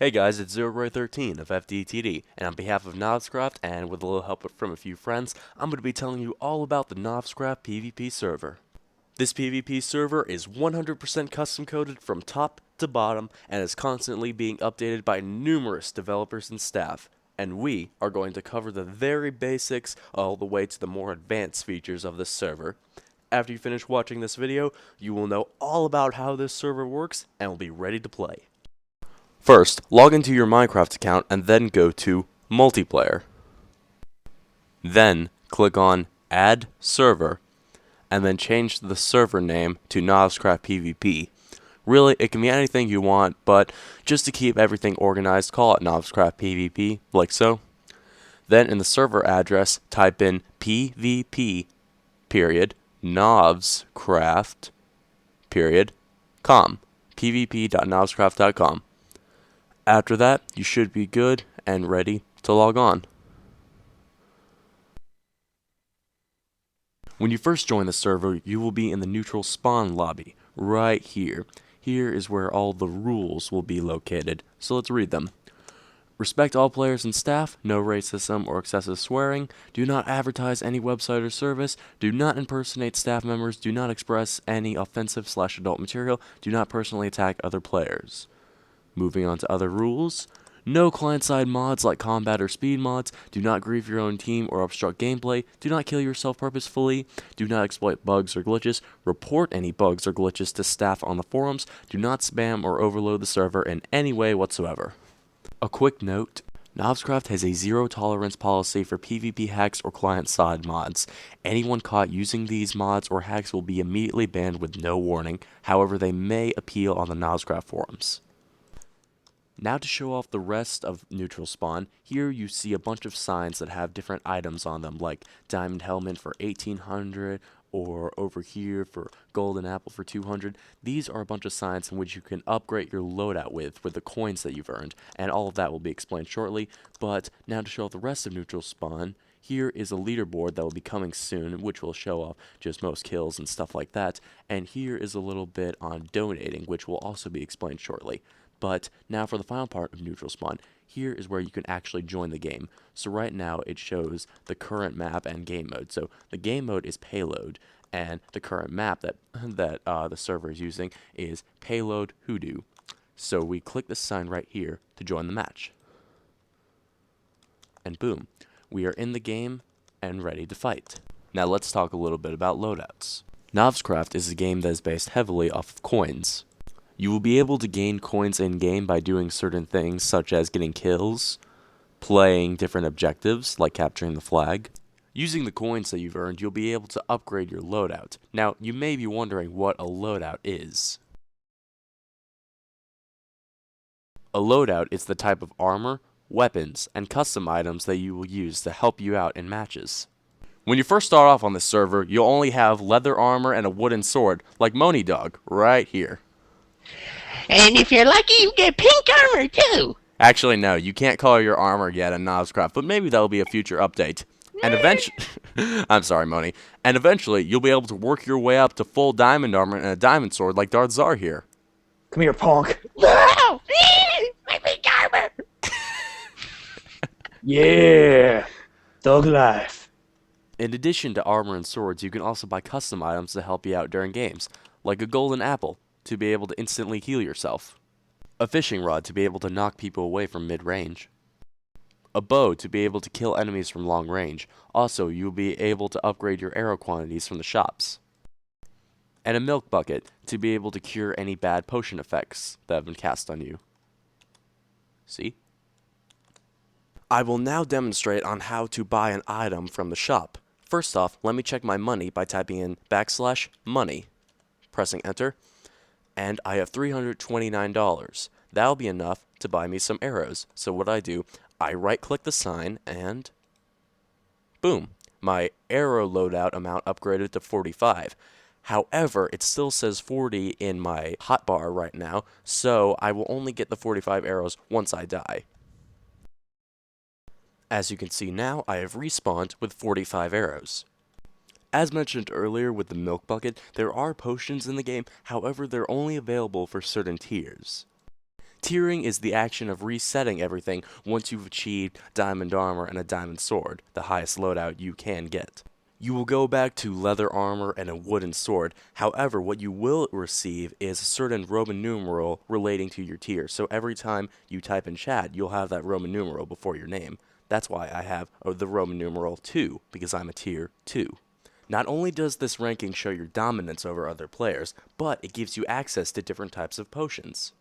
Hey guys, it's ZeroRoy13 of FDTD, and on behalf of NOVSCRAFT and with a little help from a few friends, I'm going to be telling you all about the NOVSCRAFT PvP server. This PvP server is 100% custom coded from top to bottom and is constantly being updated by numerous developers and staff. And we are going to cover the very basics all the way to the more advanced features of this server. After you finish watching this video, you will know all about how this server works and will be ready to play. First, log into your Minecraft account and then go to Multiplayer. Then, click on Add Server, and then change the server name to NOVSCRAFT PvP. Really, it can be anything you want, but just to keep everything organized, call it NOVSCRAFT PvP, like so. Then in the server address, type in PvP, NOVSCRAFT, .com, pvp.novscraft.com. After that, you should be good and ready to log on. When you first join the server, you will be in the neutral spawn lobby, right here. Here is where all the rules will be located, so let's read them. Respect all players and staff, no racism or excessive swearing, do not advertise any website or service, do not impersonate staff members, do not express any offensive/adult material, do not personally attack other players. Moving on to other rules. No client-side mods like combat or speed mods. Do not grief your own team or obstruct gameplay. Do not kill yourself purposefully. Do not exploit bugs or glitches. Report any bugs or glitches to staff on the forums. Do not spam or overload the server in any way whatsoever. A quick note. NOVSCRAFT has a zero-tolerance policy for PvP hacks or client-side mods. Anyone caught using these mods or hacks will be immediately banned with no warning. However, they may appeal on the NOVSCRAFT forums. Now to show off the rest of neutral spawn, here you see a bunch of signs that have different items on them, like diamond helmet for 1800, or over here for golden apple for 200. These are a bunch of signs in which you can upgrade your loadout with the coins that you've earned, and all of that will be explained shortly. But now to show off the rest of neutral spawn, here is a leaderboard that will be coming soon, which will show off just most kills and stuff like that. And here is a little bit on donating, which will also be explained shortly. But now for the final part of neutral spawn, here is where you can actually join the game. So right now it shows the current map and game mode. So the game mode is payload, and the current map that the server is using is payload hoodoo. So we click the sign right here to join the match. And boom, we are in the game and ready to fight. Now let's talk a little bit about loadouts. NOVSCRAFT is a game that is based heavily off of coins. You will be able to gain coins in-game by doing certain things such as getting kills, playing different objectives like capturing the flag. Using the coins that you've earned, you'll be able to upgrade your loadout. Now, you may be wondering what a loadout is. A loadout is the type of armor, weapons, and custom items that you will use to help you out in matches. When you first start off on this server, you'll only have leather armor and a wooden sword, like Moni Dog, right here. And if you're lucky, you get pink armor too. Actually, no, you can't color your armor yet in NOVSCRAFT, but maybe that'll be a future update. And eventually, I'm sorry, Moni. And eventually, you'll be able to work your way up to full diamond armor and a diamond sword like Darth Zar here. Come here, punk. No! My pink armor! Yeah. Thug life. In addition to armor and swords, you can also buy custom items to help you out during games, like a golden apple to be able to instantly heal yourself, a fishing rod to be able to knock people away from mid-range, a bow to be able to kill enemies from long range. Also, you'll be able to upgrade your arrow quantities from the shops, and a milk bucket to be able to cure any bad potion effects that have been cast on you. See? I will now demonstrate on how to buy an item from the shop. First off, let me check my money by typing in \money, pressing enter, and I have $329. That'll be enough to buy me some arrows. So what I do, I right-click the sign and boom, my arrow loadout amount upgraded to 45. However, it still says 40 in my hotbar right now, so I will only get the 45 arrows once I die. As you can see now, I have respawned with 45 arrows. As mentioned earlier with the milk bucket, there are potions in the game, however they're only available for certain tiers. Tiering is the action of resetting everything once you've achieved diamond armor and a diamond sword, the highest loadout you can get. You will go back to leather armor and a wooden sword. However, what you will receive is a certain Roman numeral relating to your tier. So every time you type in chat, you'll have that Roman numeral before your name. That's why I have the Roman numeral 2, because I'm a tier 2. Not only does this ranking show your dominance over other players, but it gives you access to different types of potions.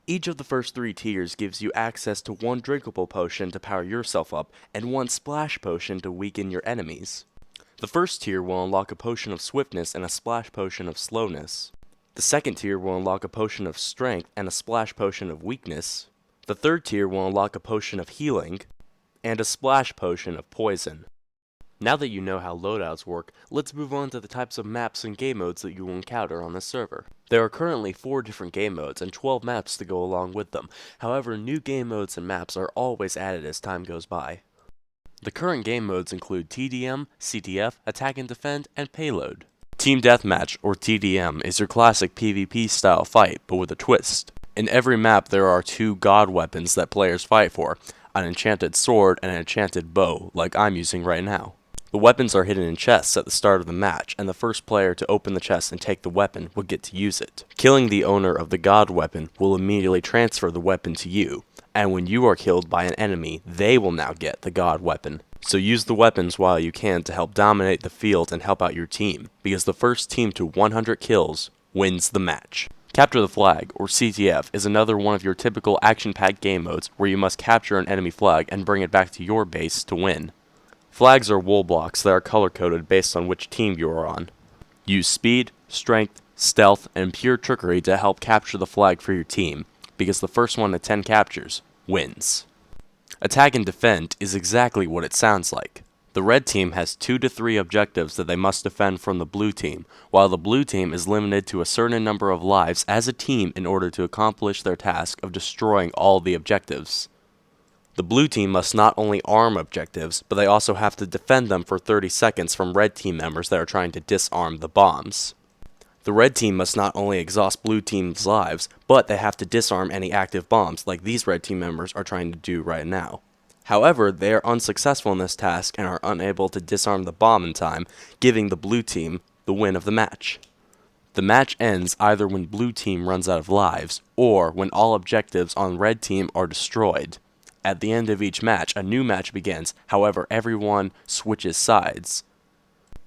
Each of the first 3 tiers gives you access to 1 drinkable potion to power yourself up, and 1 splash potion to weaken your enemies. The first tier will unlock a potion of swiftness and a splash potion of slowness. The second tier will unlock a potion of strength and a splash potion of weakness. The third tier will unlock a potion of healing and a splash potion of poison. Now that you know how loadouts work, let's move on to the types of maps and game modes that you will encounter on this server. There are currently 4 different game modes and 12 maps to go along with them. However, new game modes and maps are always added as time goes by. The current game modes include TDM, CTF, Attack and Defend, and Payload. Team Deathmatch, or TDM, is your classic PvP style fight, but with a twist. In every map there are 2 god weapons that players fight for, an enchanted sword and an enchanted bow, like I'm using right now. The weapons are hidden in chests at the start of the match, and the first player to open the chest and take the weapon will get to use it. Killing the owner of the god weapon will immediately transfer the weapon to you, and when you are killed by an enemy, they will now get the god weapon. So use the weapons while you can to help dominate the field and help out your team, because the first team to 100 kills wins the match. Capture the Flag, or CTF, is another one of your typical action-packed game modes where you must capture an enemy flag and bring it back to your base to win. Flags are wool blocks that are color-coded based on which team you are on. Use speed, strength, stealth, and pure trickery to help capture the flag for your team, because the first one to 10 captures wins. Attack and Defend is exactly what it sounds like. The red team has 2 to 3 objectives that they must defend from the blue team, while the blue team is limited to a certain number of lives as a team in order to accomplish their task of destroying all the objectives. The blue team must not only arm objectives, but they also have to defend them for 30 seconds from red team members that are trying to disarm the bombs. The red team must not only exhaust blue team's lives, but they have to disarm any active bombs like these red team members are trying to do right now. However, they are unsuccessful in this task and are unable to disarm the bomb in time, giving the blue team the win of the match. The match ends either when blue team runs out of lives, or when all objectives on red team are destroyed. At the end of each match, a new match begins, however everyone switches sides.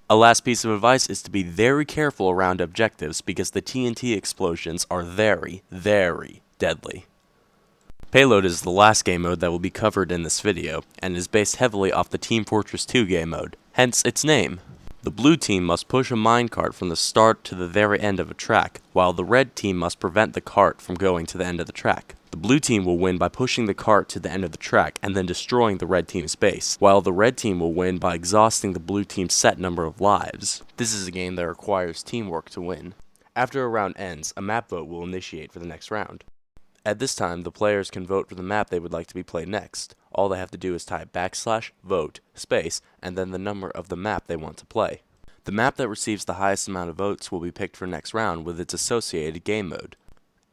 A last piece of advice is to be very careful around objectives because the TNT explosions are very, very deadly. Payload is the last game mode that will be covered in this video, and is based heavily off the Team Fortress 2 game mode, hence its name. The blue team must push a minecart from the start to the very end of a track, while the red team must prevent the cart from going to the end of the track. The blue team will win by pushing the cart to the end of the track and then destroying the red team's base, while the red team will win by exhausting the blue team's set number of lives. This is a game that requires teamwork to win. After a round ends, a map vote will initiate for the next round. At this time, the players can vote for the map they would like to be played next. All they have to do is type \vote, space, and then the number of the map they want to play. The map that receives the highest amount of votes will be picked for next round with its associated game mode.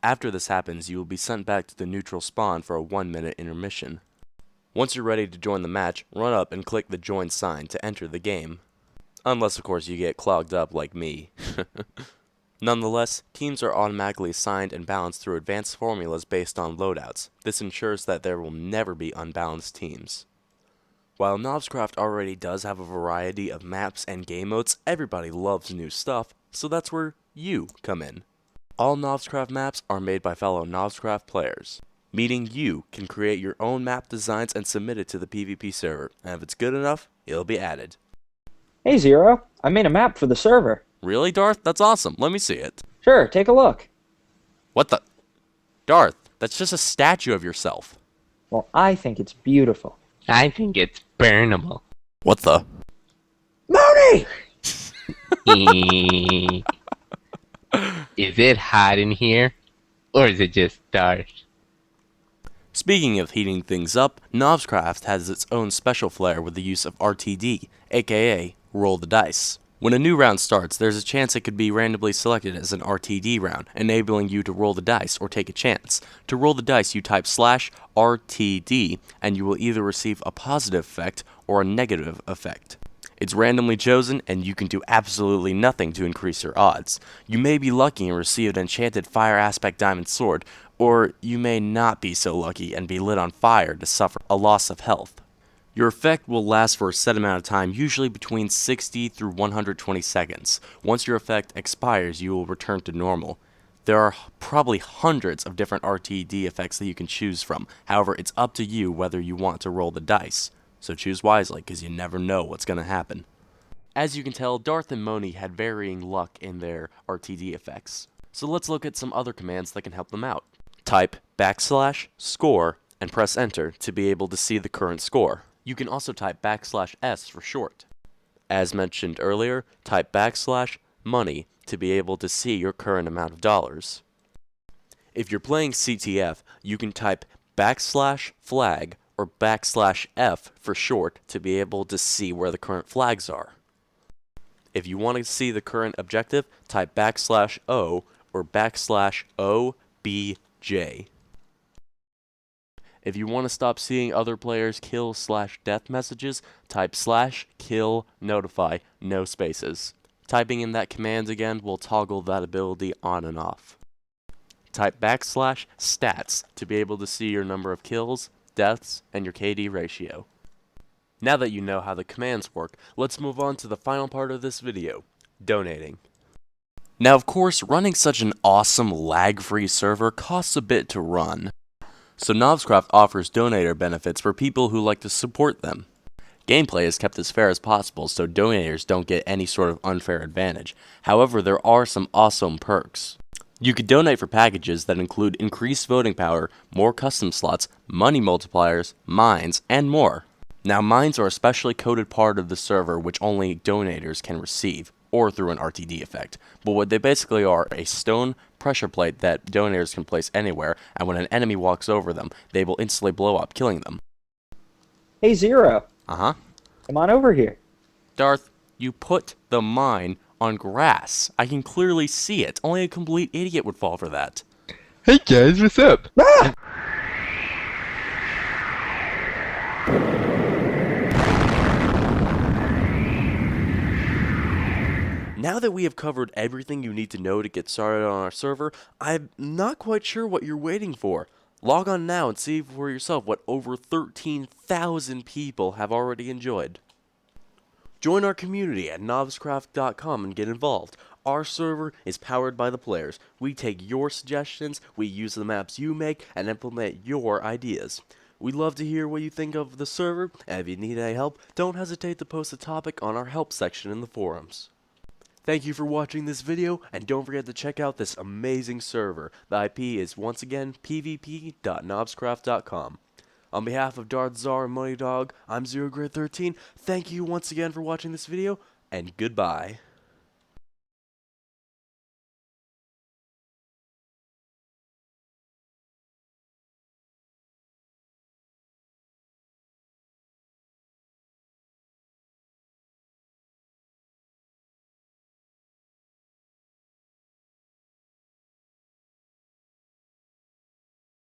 After this happens, you will be sent back to the neutral spawn for a 1-minute intermission. Once you're ready to join the match, run up and click the join sign to enter the game. Unless, of course, you get clogged up like me. Nonetheless, teams are automatically assigned and balanced through advanced formulas based on loadouts. This ensures that there will never be unbalanced teams. While NOVSCRAFT already does have a variety of maps and game modes, everybody loves new stuff, so that's where you come in. All NOVSCRAFT maps are made by fellow NOVSCRAFT players, meaning you can create your own map designs and submit it to the PvP server, and if it's good enough, it'll be added. Hey, Zero. I made a map for the server. Really, Darth? That's awesome. Let me see it. Sure, take a look. What the? Darth, that's just a statue of yourself. Well, I think it's beautiful. I think it's burnable. What the? Mooney! Is it hot in here? Or is it just dark? Speaking of heating things up, NOVSCRAFT has its own special flair with the use of RTD, aka roll the dice. When a new round starts, there's a chance it could be randomly selected as an RTD round, enabling you to roll the dice or take a chance. To roll the dice, you type /RTD, and you will either receive a positive effect or a negative effect. It's randomly chosen, and you can do absolutely nothing to increase your odds. You may be lucky and receive an enchanted fire aspect diamond sword, or you may not be so lucky and be lit on fire to suffer a loss of health. Your effect will last for a set amount of time, usually between 60 through 120 seconds. Once your effect expires, you will return to normal. There are probably hundreds of different RTD effects that you can choose from. However, it's up to you whether you want to roll the dice. So choose wisely, because you never know what's going to happen. As you can tell, Darth and Moni had varying luck in their RTD effects. So let's look at some other commands that can help them out. Type /score and press enter to be able to see the current score. You can also type /S for short. As mentioned earlier, type /money to be able to see your current amount of dollars. If you're playing CTF, you can type /flag or /F for short to be able to see where the current flags are. If you want to see the current objective, type /O or /OBJ. If you want to stop seeing other players kill/death messages, type /kill notify, no spaces. Typing in that command again will toggle that ability on and off. Type /stats to be able to see your number of kills, deaths, and your KD ratio. Now that you know how the commands work, let's move on to the final part of this video, donating. Now of course, running such an awesome lag-free server costs a bit to run. So NOVSCRAFT offers donator benefits for people who like to support them. Gameplay is kept as fair as possible so donators don't get any sort of unfair advantage. However, there are some awesome perks. You could donate for packages that include increased voting power, more custom slots, money multipliers, mines, and more. Now mines are a specially coded part of the server which only donators can receive, or through an RTD effect. But what they basically are a stone pressure plate that donators can place anywhere, and when an enemy walks over them, they will instantly blow up, killing them. Hey, Zero. Uh-huh. Come on over here. Darth, you put the mine on grass. I can clearly see it. Only a complete idiot would fall for that. Hey guys, what's up? Ah! Now that we have covered everything you need to know to get started on our server, I'm not quite sure what you're waiting for. Log on now and see for yourself what over 13,000 people have already enjoyed. Join our community at NOVSCRAFT.com and get involved. Our server is powered by the players. We take your suggestions, we use the maps you make, and implement your ideas. We'd love to hear what you think of the server, and if you need any help, don't hesitate to post a topic on our help section in the forums. Thank you for watching this video, and don't forget to check out this amazing server. The IP is once again pvp.novscraft.com. On behalf of Darth Czar and Money Dog, I'm ZeroGrid13. Thank you once again for watching this video, and goodbye.